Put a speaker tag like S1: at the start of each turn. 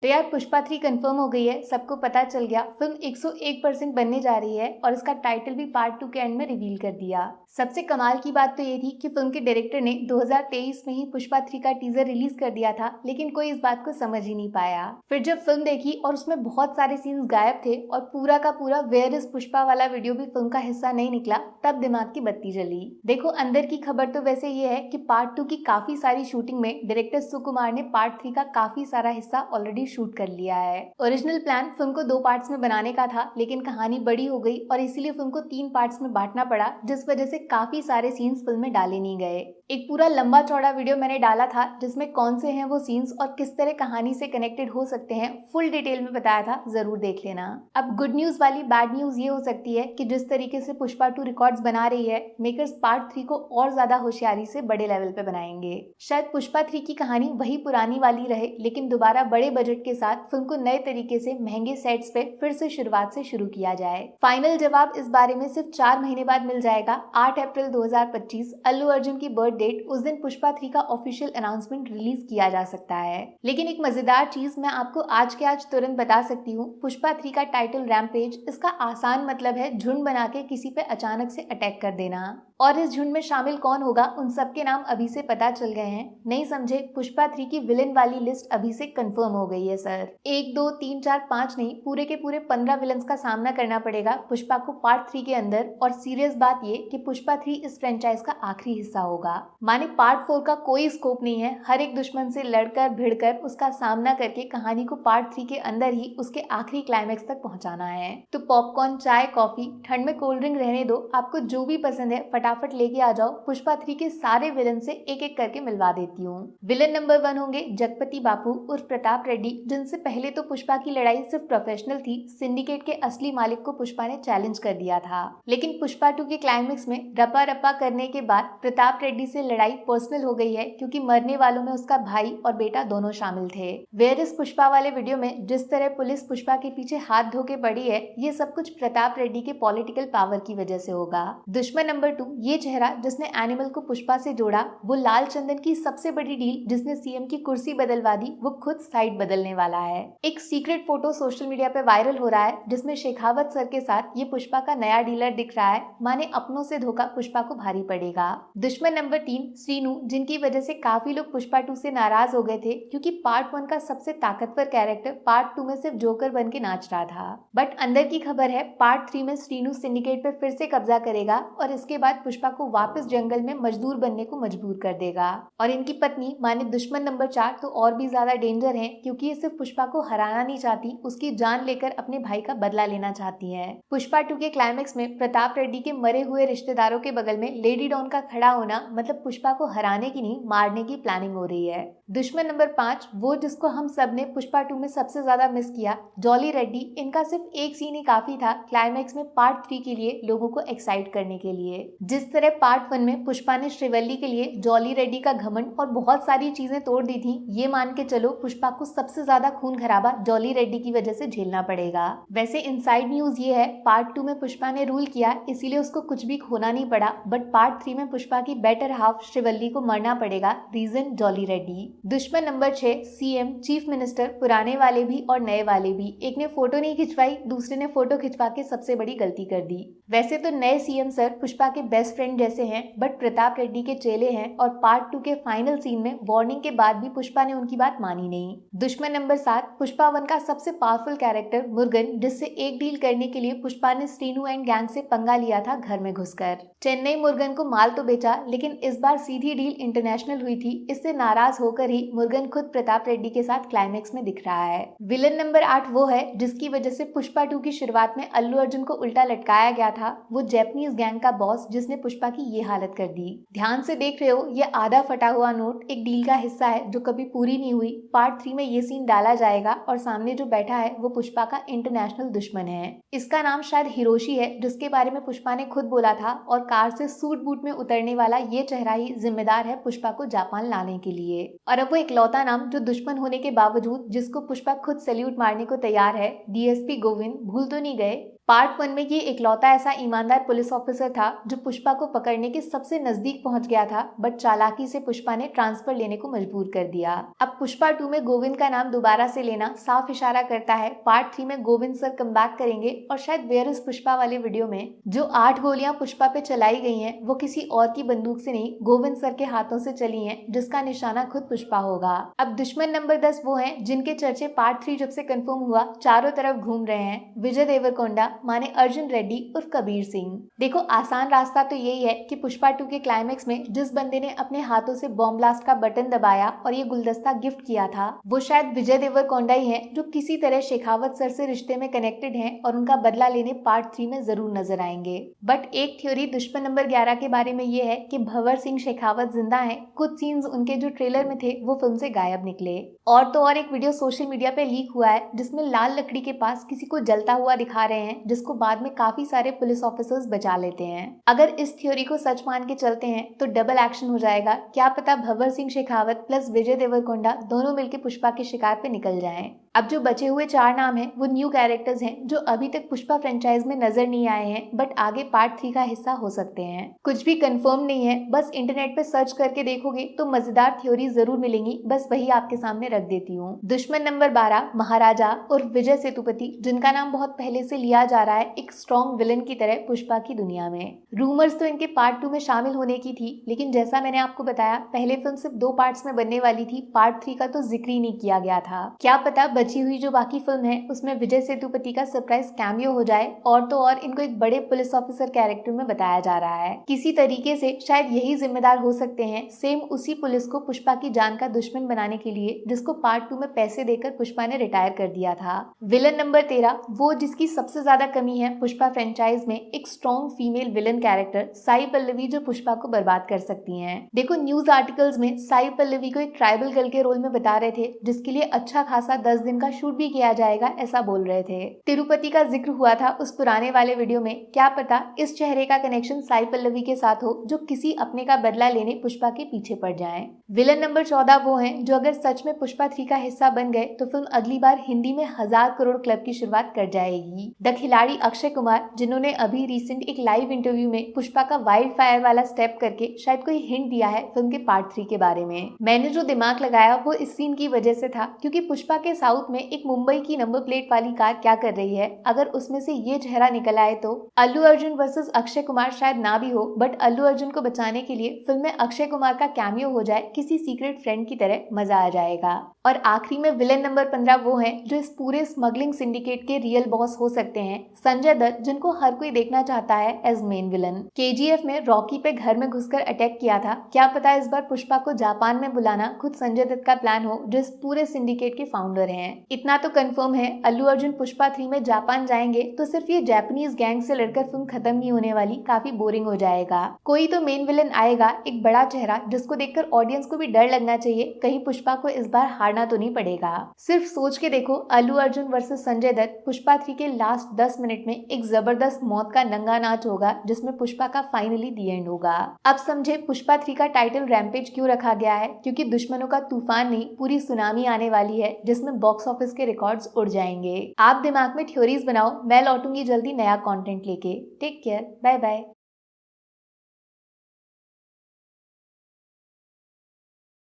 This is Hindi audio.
S1: तो यार पुष्पा 3 कंफर्म हो गई है, सबको पता चल गया। फिल्म 101% बनने जा रही है और इसका टाइटल भी पार्ट 2 के एंड में रिवील कर दिया। सबसे कमाल की बात तो ये थी कि फिल्म के डायरेक्टर ने 2023 में ही पुष्पा 3 का टीजर रिलीज कर दिया था, लेकिन कोई इस बात को समझ ही नहीं पाया। फिर जब फिल्म देखी और उसमें बहुत सारे सीन्स गायब थे और पूरा का पूरा वेयर इज पुष्पा वाला वीडियो भी फिल्म का हिस्सा नहीं निकला, तब दिमाग की बत्ती जली। देखो, अंदर की खबर तो वैसे ये है कि पार्ट 2 की काफी सारी शूटिंग में डायरेक्टर सुकुमार ने पार्ट 3 का काफी सारा हिस्सा ऑलरेडी शूट कर लिया है। ओरिजिनल प्लान फिल्म को 2 पार्ट्स में बनाने का था, लेकिन कहानी बड़ी हो गई और इसीलिए फिल्म को 3 पार्ट्स में बांटना पड़ा, जिस वजह से काफी सारे सीन्स फिल्म में डाले नहीं गए। एक पूरा लंबा चौड़ा वीडियो मैंने डाला था जिसमें कौन से हैं वो सीन्स और किस तरह कहानी से कनेक्टेड हो सकते हैं, फुल डिटेल में बताया था, जरूर देख लेना। अब गुड न्यूज वाली बैड न्यूज ये हो सकती है कि जिस तरीके से पुष्पा 2 रिकॉर्ड्स बना रही है, मेकर्स पार्ट 3 को और ज्यादा होशियारी से बड़े लेवल पे बनाएंगे। शायद पुष्पा 3 की कहानी वही पुरानी वाली रहे, लेकिन दोबारा बड़े बजट के साथ फिल्म को नए तरीके से महंगे सेट्स पे फिर से शुरुआत से शुरू किया जाए। फाइनल जवाब इस बारे में सिर्फ 4 महीने बाद मिल जाएगा। 8 अप्रैल 2025 अल्लू अर्जुन की बर्थ डेट, उस दिन पुष्पा 3 का ऑफिशियल अनाउंसमेंट रिलीज किया जा सकता है। लेकिन एक मजेदार चीज मैं आपको आज के आज तुरंत बता सकती हूँ, पुष्पा 3 का टाइटल रैम्पेज, इसका आसान मतलब है झुंड बना के किसी पे अचानक से अटैक कर देना। और इस झुंड में शामिल कौन होगा, उन सबके नाम अभी से पता चल गए हैं। नहीं समझे? पुष्पा 3 की विलेन वाली लिस्ट अभी से कंफर्म हो गई है सर। 1 2 3 4 5 नहीं, पूरे के पूरे 15 विलन्स का सामना करना पड़ेगा पुष्पा को पार्ट 3 के अंदर। और सीरियस बात ये कि पुष्पा 3 इस फ्रेंचाइज का आखिरी हिस्सा होगा, माने पार्ट 4 का कोई स्कोप नहीं है। हर एक दुश्मन से लड़कर भिड़कर उसका सामना करके कहानी को पार्ट 3 के अंदर ही उसके आखिरी क्लाइमेक्स तक पहुंचाना है। तो पॉपकॉर्न, चाय, कॉफी, ठंड में कोल्ड ड्रिंक रहने दो, आपको जो भी पसंद है फटाफट लेके आ जाओ। पुष्पा 3 के सारे विलन से एक एक करके मिलवा देती हूँ। विलन नंबर 1 होंगे जगपति बापू उर्फ प्रताप रेड्डी, जिनसे पहले तो पुष्पा की लड़ाई सिर्फ प्रोफेशनल थी। सिंडिकेट के असली मालिक को पुष्पा ने चैलेंज कर दिया था, लेकिन पुष्पा 2 के क्लाइमेक्स में रपा रपा करने के बाद प्रताप रेड्डी से लड़ाई पर्सनल हो गई है, क्योंकि मरने वालों में उसका भाई और बेटा दोनों शामिल थे। वेयर इज पुष्पा वाले वीडियो में जिस तरह पुलिस पुष्पा के पीछे हाथ धो के पड़ी है, ये सब कुछ प्रताप रेड्डी के पॉलिटिकल पावर की वजह से होगा। दुश्मन नंबर 2, ये चेहरा जिसने एनिमल को पुष्पा से जोड़ा, वो लाल चंदन की सबसे बड़ी डील जिसने सीएम की कुर्सी बदलवा दी, वो खुद साइड बदलने वाला है। एक सीक्रेट फोटो सोशल मीडिया पे वायरल हो रहा है जिसमें शेखावत सर के साथ ये पुष्पा का नया डीलर दिख रहा है, माने अपनों से धोखा पुष्पा को भारी पड़ेगा। दुश्मन नंबर 3, श्रीनू, जिनकी वजह से काफी लोग पुष्पा 2 से नाराज हो गए थे, क्योंकि पार्ट 1 का सबसे ताकतवर कैरेक्टर पार्ट 2 में सिर्फ जोकर बन के नाच रहा था। बट अंदर की खबर है पार्ट 3 में श्रीनू सिंडिकेट पे फिर से कब्जा करेगा और इसके बाद पुष्पा को वापस जंगल में मजदूर बनने को मजबूर कर देगा। और इनकी पत्नी माने दुश्मन नंबर 4 तो और भी ज्यादा डेंजर है, क्योंकि ये सिर्फ पुष्पा को हराना नहीं चाहती, उसकी जान लेकर अपने भाई का बदला लेना चाहती है। पुष्पा 2 के क्लाइमेक्स में प्रताप रेड्डी के मरे हुए रिश्तेदारों के बगल में लेडी डॉन का खड़ा होना मतलब पुष्पा को हराने की नहीं, मारने की प्लानिंग हो रही है। दुश्मन नंबर 5, वो जिसको हम सब ने पुष्पा 2 में सबसे ज्यादा मिस किया, जॉली रेड्डी। इनका सिर्फ एक सीन ही काफी था क्लाइमेक्स में पार्ट 3 के लिए लोगों को एक्साइट करने के लिए। जिस तरह पार्ट 1 में पुष्पा ने श्रीवल्ली के लिए जॉली रेड्डी का घमंड और बहुत सारी चीजें तोड़ दी थी, ये मान के चलो पुष्पा को सबसे ज्यादा खून खराबा जॉली रेड्डी की वजह से झेलना पड़ेगा। वैसे इनसाइड न्यूज ये है, पार्ट 2 में पुष्पा ने रूल किया, इसीलिए उसको कुछ भी खोना नहीं पड़ा, बट पार्ट 3 में पुष्पा की बेटर हाफ श्रीवल्ली को मरना पड़ेगा, रीजन जॉली रेड्डी। दुश्मन नंबर 6, सीएम, चीफ मिनिस्टर, पुराने वाले भी और नए वाले भी। एक ने फोटो नहीं खिंचवाई, दूसरे ने फोटो खिंचवा के सबसे बड़ी गलती कर दी। वैसे तो नए सीएम सर पुष्पा के बेस्ट फ्रेंड जैसे हैं, बट प्रताप रेड्डी के चेले हैं और पार्ट 2 के फाइनल सीन में वार्निंग के बाद भी पुष्पा ने उनकी बात मानी नहीं। दुश्मन नंबर 7, पुष्पा 1 का सबसे पावरफुल कैरेक्टर मुर्गन, जिससे एक डील करने के लिए पुष्पा ने श्रीनू एंड गैंग से पंगा लिया था घर में घुसकर। चेन्नई मुर्गन को माल तो बेचा, लेकिन इस बार सीधी डील इंटरनेशनल हुई थी। इससे नाराज होकर ही मुर्गन खुद प्रताप रेड्डी के साथ क्लाइमेक्स में दिख रहा है। विलन नंबर 8 वो है जिसकी वजह से पुष्पा 2 की शुरुआत में अल्लू अर्जुन को उल्टा लटकाया गया था, वो जैपनीज गैंग का बॉस जिसने पुष्पा की ये हालत कर दी। ध्यान से देख रहे हो, ये आधा फटा हुआ नोट एक डील का हिस्सा है जो कभी पूरी नहीं हुई। पार्ट 3 में ये सीन डाला जाएगा और सामने जो बैठा है वो पुष्पा का इंटरनेशनल दुश्मन है। इसका नाम शायद हिरोशी है, जिसके बारे में पुष्पा ने खुद बोला था, और कार से सूट बूट में उतरने वाला ये चेहरा ही जिम्मेदार है पुष्पा को जापान लाने के लिए। और अब वो इकलौता नाम जो दुश्मन होने के बावजूद जिसको पुष्पा खुद सैल्यूट मारने को तैयार है, डीएसपी गोविंद। भूल तो नहीं गए? पार्ट 1 में ये इकलौता ऐसा ईमानदार पुलिस ऑफिसर था जो पुष्पा को पकड़ने के सबसे नजदीक पहुंच गया था, बट चालाकी से पुष्पा ने ट्रांसफर लेने को मजबूर कर दिया। अब पुष्पा 2 में गोविंद का नाम दोबारा से लेना साफ इशारा करता है पार्ट 3 में गोविंद सर कमबैक करेंगे और शायद वेयर इज पुष्पा वाले वीडियो में जो 8 गोलियां पुष्पा पे चलाई गई हैं वो किसी और की बंदूक से नहीं, गोविंद सर के हाथों से चली हैं, जिसका निशाना खुद पुष्पा होगा। अब दुश्मन नंबर 10 वो हैं जिनके चर्चे पार्ट 3 जब से कंफर्म हुआ चारों तरफ घूम रहे हैं। विजय देवरकोंडा माने अर्जुन रेड्डी उर्फ कबीर सिंह। देखो, आसान रास्ता तो यही है कि पुष्पा 2 के क्लाइमेक्स में जिस बंदे ने अपने हाथों से बॉम्ब ब्लास्ट का बटन दबाया और ये गुलदस्ता गिफ्ट किया था वो शायद विजय देवरकोंडा ही है, जो किसी तरह शेखावत सर से रिश्ते में कनेक्टेड हैं और उनका बदला लेने पार्ट 3 में जरूर नजर आएंगे। बट एक थ्योरी दुश्मन नंबर 11 के बारे में ये है कि भंवर सिंह शेखावत जिंदा हैं। कुछ सीन्स उनके जो ट्रेलर में थे वो फिल्म से गायब निकले। और तो और एक वीडियो सोशल मीडिया पे लीक हुआ है जिसमें लाल लकड़ी के पास किसी को जलता हुआ दिखा रहे हैं, जिसको बाद में काफी सारे पुलिस ऑफिसर्स बचा लेते हैं। अगर इस थ्योरी को सच मान के चलते हैं तो डबल एक्शन हो जाएगा। क्या पता भंवर सिंह शेखावत प्लस विजय देवरकोंडा दोनों मिलकर पुष्पा के शिकार पे निकल जाएं। अब जो बचे हुए 4 नाम हैं वो न्यू कैरेक्टर्स हैं जो अभी तक पुष्पा फ्रेंचाइज में नजर नहीं आए हैं, बट आगे पार्ट 3 का हिस्सा हो सकते हैं। कुछ भी कंफर्म नहीं है, बस इंटरनेट पे सर्च करके देखोगे तो मजेदार थ्योरी जरूर मिलेंगी, बस वही आपके सामने रख देती हूँ। दुश्मन नंबर 12 महाराजा और विजय सेतुपति, जिनका नाम बहुत पहले से लिया जा रहा है एक स्ट्रॉन्ग विलन की तरह पुष्पा की दुनिया में। रूमर्स तो इनके पार्ट 2 में शामिल होने की थी, लेकिन जैसा मैंने आपको बताया पहले फिल्म सिर्फ 2 पार्ट्स में बनने वाली थी, पार्ट 3 का तो जिक्र ही नहीं किया गया था। क्या पता बची हुई जो बाकी फिल्म है उसमें विजय सेतुपति का सरप्राइज कैमियो हो जाए। और तो और इनको एक बड़े पुलिस ऑफिसर कैरेक्टर में बताया जा रहा है। किसी तरीके से शायद यही जिम्मेदार हो सकते हैं, सेम उसी पुलिस को पुष्पा की जान का दुश्मन बनाने के लिए जिसको पार्ट 2 में पैसे देकर पुष्पा ने रिटायर कर दिया था। विलन नंबर 13 वो जिसकी सबसे ज्यादा कमी है पुष्पा फ्रेंचाइज में, एक strong female villain character Sai Pallavi, जो पुष्पा को बर्बाद कर सकती है। देखो, न्यूज आर्टिकल्स में साई पल्लवी को एक ट्राइबल गर्ल के रोल में बता रहे थे, जिसके लिए अच्छा खासा 10 दिन का शूट भी किया जाएगा ऐसा बोल रहे थे। तिरुपति का जिक्र हुआ था उस पुराने वाले वीडियो में। क्या पता इस चेहरे का कनेक्शन साई पल्लवी के साथ हो जो किसी अपने का बदला लेने पुष्पा के पीछे पड़ जाएं। विलन नंबर 14 वो हैं जो अगर सच में पुष्पा 3 का हिस्सा बन गए तो फिल्म अगली बार हिंदी में 1000 करोड़ क्लब की शुरुआत कर जाएगी। द खिलाड़ी अक्षय कुमार, जिन्होंने अभी रिसेंट एक लाइव इंटरव्यू में पुष्पा का वाइल्ड फायर वाला स्टेप करके शायद कोई हिंट दिया है फिल्म के पार्ट 3 के बारे में। मैंने जो दिमाग लगाया वो इस सीन की वजह से था, क्योंकि पुष्पा के साउथ में एक मुंबई की नंबर प्लेट वाली कार क्या कर रही है, अगर उसमें से ये चेहरा निकल आए तो अल्लू अर्जुन वर्सेस अक्षय कुमार शायद ना भी हो, बट अल्लू अर्जुन को बचाने के लिए फिल्म में अक्षय कुमार का कैमियो हो जाए किसी सीक्रेट फ्रेंड की तरह, मजा आ जाएगा। और आखिरी में विलन नंबर 15 वो हैं जो इस पूरे स्मगलिंग सिंडिकेट के रियल बॉस हो सकते हैं, संजय दत्त, जिनको हर कोई देखना चाहता है एज मेन विलन। केजीएफ में रॉकी पे घर में घुसकर अटैक किया था, क्या पता इस बार पुष्पा को जापान में बुलाना खुद संजय दत्त का प्लान हो, जो इस पूरे सिंडिकेट के फाउंडर हैं। इतना तो कंफर्म है अल्लू अर्जुन पुष्पा 3 में जापान जाएंगे तो सिर्फ ये जापानीज गैंग से लड़कर फिल्म खत्म नहीं होने वाली, काफी बोरिंग हो जाएगा। कोई तो मेन विलन आएगा, एक बड़ा चेहरा जिसको देखकर ऑडियंस को भी डर लगना चाहिए, कहीं पुष्पा को इस बार हारना तो नहीं पड़ेगा। सिर्फ सोच के देखो, अल्लू अर्जुन वर्सेस संजय दत्त पुष्पा 3 के लास्ट 10 मिनट में एक जबरदस्त मौत का नंगा नाच होगा जिसमें पुष्पा का फाइनली दी एंड होगा। अब समझे पुष्पा 3 का टाइटल रैम्पेज क्यों रखा गया है, क्योंकि दुश्मनों का तूफान नहीं पूरी सुनामी आने वाली है जिसमें बॉक्स ऑफिस के रिकॉर्ड्स उड़ जाएंगे। आप दिमाग में थ्योरीज बनाओ, मैं लौटूंगी जल्दी नया कंटेंट लेके। Take care, bye bye.